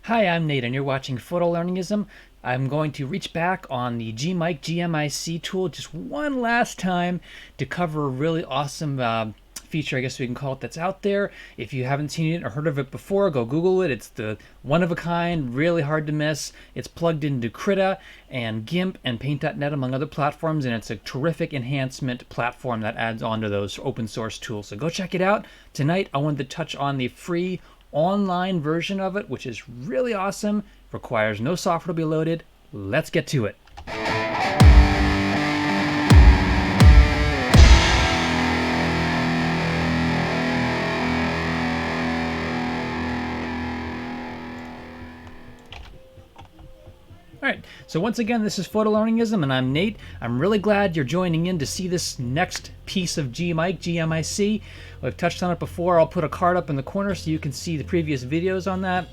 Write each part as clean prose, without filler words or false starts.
Hi, I'm Nate, and you're watching Photolearningism. I'm going to reach back on the GMIC GMIC tool just one last time to cover a really awesome feature, I guess we can call it, that's out there. If you haven't seen it or heard of it before, go Google it. It's the one of a kind, really hard to miss. It's plugged into Krita and GIMP and Paint.net, among other platforms, and it's a terrific enhancement platform that adds on to those open source tools. So go check it out. Tonight, I wanted to touch on the free online version of it, which is really awesome, requires no software to be loaded. Let's get to it. All right, so once again, this is Photolearningism, and I'm Nate. I'm really glad you're joining in to see this next piece of GMIC, GMIC. I've touched on it before. I'll put a card up in the corner so you can see the previous videos on that.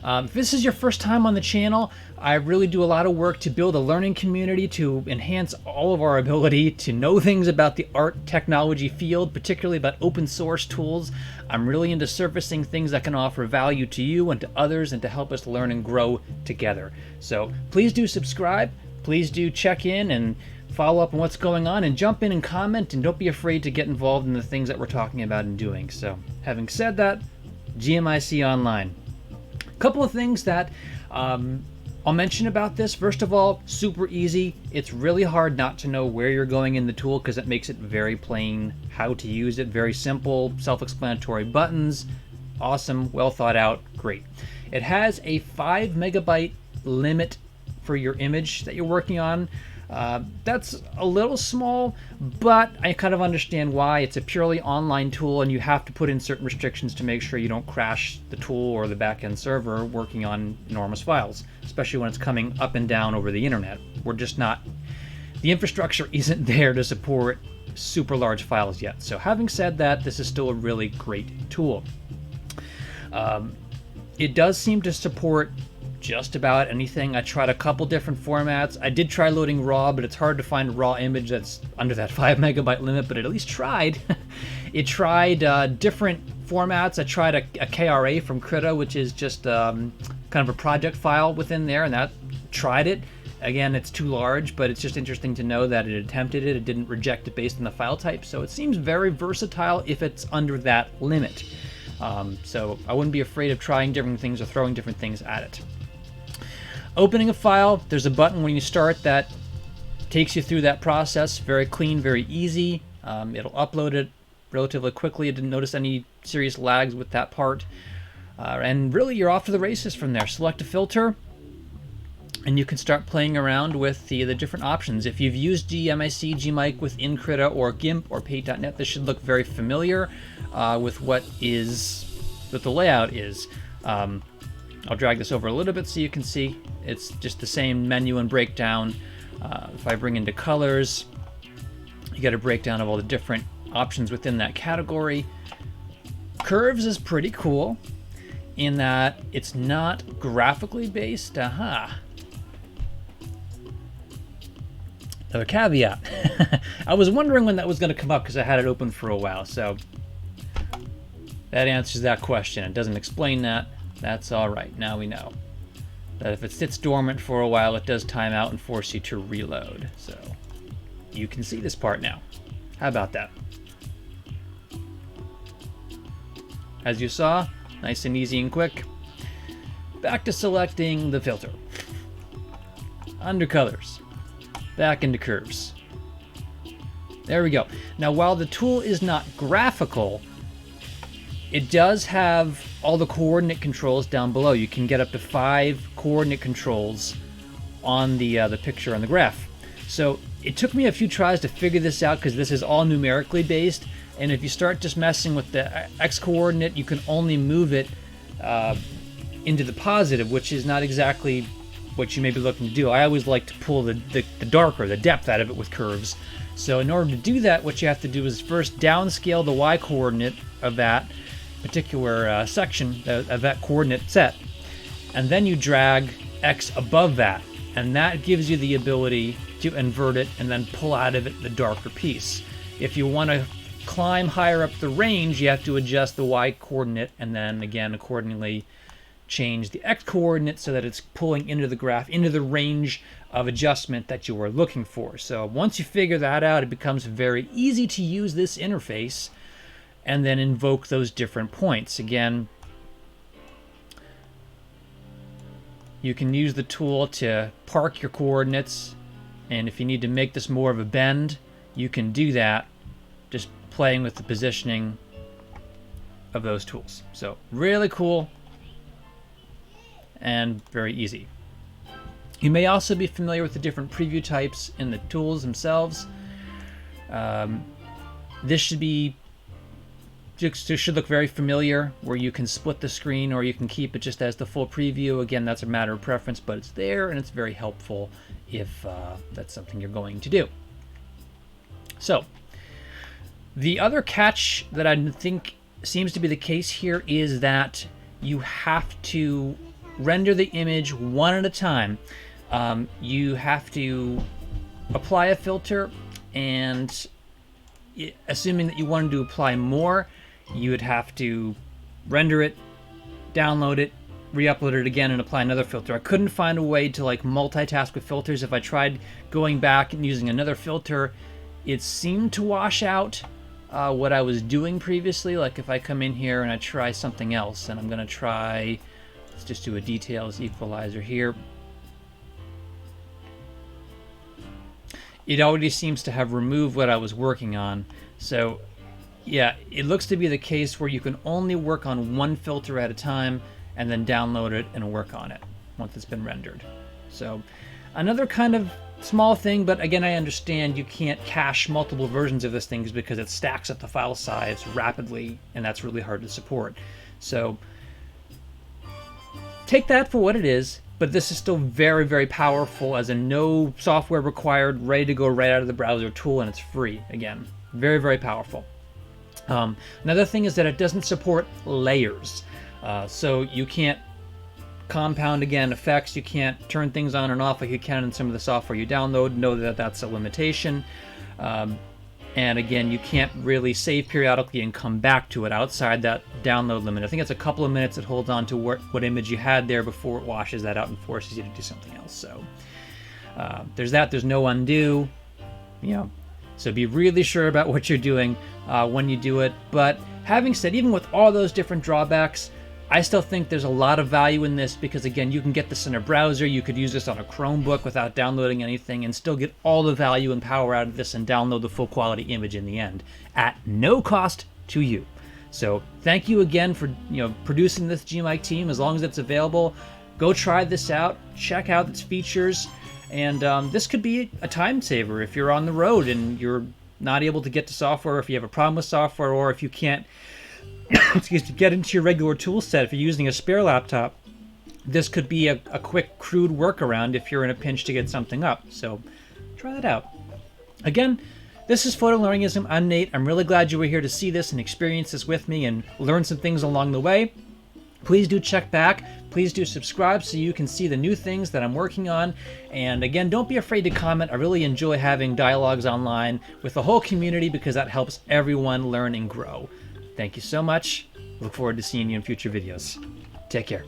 If this is your first time on the channel, I really do a lot of work to build a learning community to enhance all of our ability to know things about the art technology field, particularly about open source tools. I'm really into surfacing things that can offer value to you and to others and to help us learn and grow together. So please do subscribe, please do check in and follow up on what's going on, and jump in and comment, and don't be afraid to get involved in the things that we're talking about and doing. So having said that, GMIC Online. Couple of things that I'll mention about this. First of all, super easy. It's really hard not to know where you're going in the tool because it makes it very plain how to use it. Very simple, self-explanatory buttons. Awesome, well thought out, great. It has a 5 megabyte limit for your image that you're working on. That's a little small, but I kind of understand why. It's a purely online tool, and you have to put in certain restrictions to make sure you don't crash the tool or the back-end server working on enormous files, especially when it's coming up and down over the internet. We're just not, the infrastructure isn't there to support super large files yet. So having said that, this is still a really great tool. It does seem to support just about anything. I tried a couple different formats. I did try loading RAW, but it's hard to find a RAW image that's under that 5 megabyte limit, but it at least tried. It tried different formats. I tried a KRA from Krita, which is just kind of a project file within there, and that tried it. Again, it's too large, but it's just interesting to know that it attempted it. It didn't reject it based on the file type, so it seems very versatile if it's under that limit. So I wouldn't be afraid of trying different things or throwing different things at it. Opening a file, there's a button when you start that takes you through that process. Very clean, very easy. It'll upload it relatively quickly. I didn't notice any serious lags with that part. And really, you're off to the races from there. Select a filter, and you can start playing around with the different options. If you've used GMIC, GMIC within Krita or GIMP or Paint.net, this should look very familiar with what the layout is. I'll drag this over a little bit so you can see. It's just the same menu and breakdown. If I bring into colors, you get a breakdown of all the different options within that category. Curves is pretty cool in that it's not graphically based. Another caveat. I was wondering when that was going to come up because I had it open for a while, so that answers that question. It doesn't explain that. That's all right. Now we know that if it sits dormant for a while, it does time out and force you to reload. So you can see this part now. How about that? As you saw, nice and easy and quick. Back to selecting the filter. Under colors. Back into curves. There we go. Now, while the tool is not graphical, it does have all the coordinate controls down below. You can get up to 5 coordinate controls on the picture on the graph. So it took me a few tries to figure this out because this is all numerically based. And if you start just messing with the X coordinate, you can only move it into the positive, which is not exactly what you may be looking to do. I always like to pull the darker, the depth out of it with curves. So in order to do that, what you have to do is first downscale the Y coordinate of that particular section of that coordinate set, and then you drag X above that, and that gives you the ability to invert it and then pull out of it the darker piece. If you want to climb higher up the range, you have to adjust the Y coordinate and then again accordingly change the x coordinate so that it's pulling into the graph, into the range of adjustment that you are looking for. So once you figure that out, it becomes very easy to use this interface and then invoke those different points. Again, you can use the tool to park your coordinates, and if you need to make this more of a bend, you can do that just playing with the positioning of those tools. So really cool and very easy. You may also be familiar with the different preview types in the tools themselves. This should look very familiar, where you can split the screen or you can keep it just as the full preview. Again, that's a matter of preference, but it's there and it's very helpful if that's something you're going to do. So the other catch that I think seems to be the case here is that you have to render the image one at a time. You have to apply a filter, and assuming that you wanted to apply more, you would have to render it, download it, re-upload it again, and apply another filter. I couldn't find a way to like multitask with filters. If I tried going back and using another filter, it seemed to wash out what I was doing previously. Like if I come in here and I try something else, and I'm going to try, let's just do a details equalizer here. It already seems to have removed what I was working on. So yeah, it looks to be the case where you can only work on one filter at a time and then download it and work on it once it's been rendered. So another kind of small thing, but again, I understand you can't cache multiple versions of this thing because it stacks up the file size rapidly, and that's really hard to support. So take that for what it is, but this is still very, very powerful as a no software required, ready to go right out of the browser tool, and it's free. Again, very, very powerful. Another thing is that it doesn't support layers. So you can't compound, again, effects. You can't turn things on and off like you can in some of the software you download. Know that that's a limitation. And again, you can't really save periodically and come back to it outside that download limit. I think it's a couple of minutes it holds on to what image you had there before it washes that out and forces you to do something else. So there's that. There's no undo. You know, so be really sure about what you're doing when you do it. But having said, even with all those different drawbacks, I still think there's a lot of value in this because, again, you can get this in a browser. You could use this on a Chromebook without downloading anything and still get all the value and power out of this and download the full quality image in the end at no cost to you. So thank you again for producing this GMIC team. As long as it's available, go try this out. Check out its features. And this could be a time saver if you're on the road and you're not able to get to software, if you have a problem with software, or if you can't get into your regular tool set. If you're using a spare laptop, this could be a quick, crude workaround if you're in a pinch to get something up. So try that out. Again, this is Photolearningism. I'm Nate. I'm really glad you were here to see this and experience this with me and learn some things along the way. Please do check back. Please do subscribe so you can see the new things that I'm working on. And again, don't be afraid to comment. I really enjoy having dialogues online with the whole community because that helps everyone learn and grow. Thank you so much. Look forward to seeing you in future videos. Take care.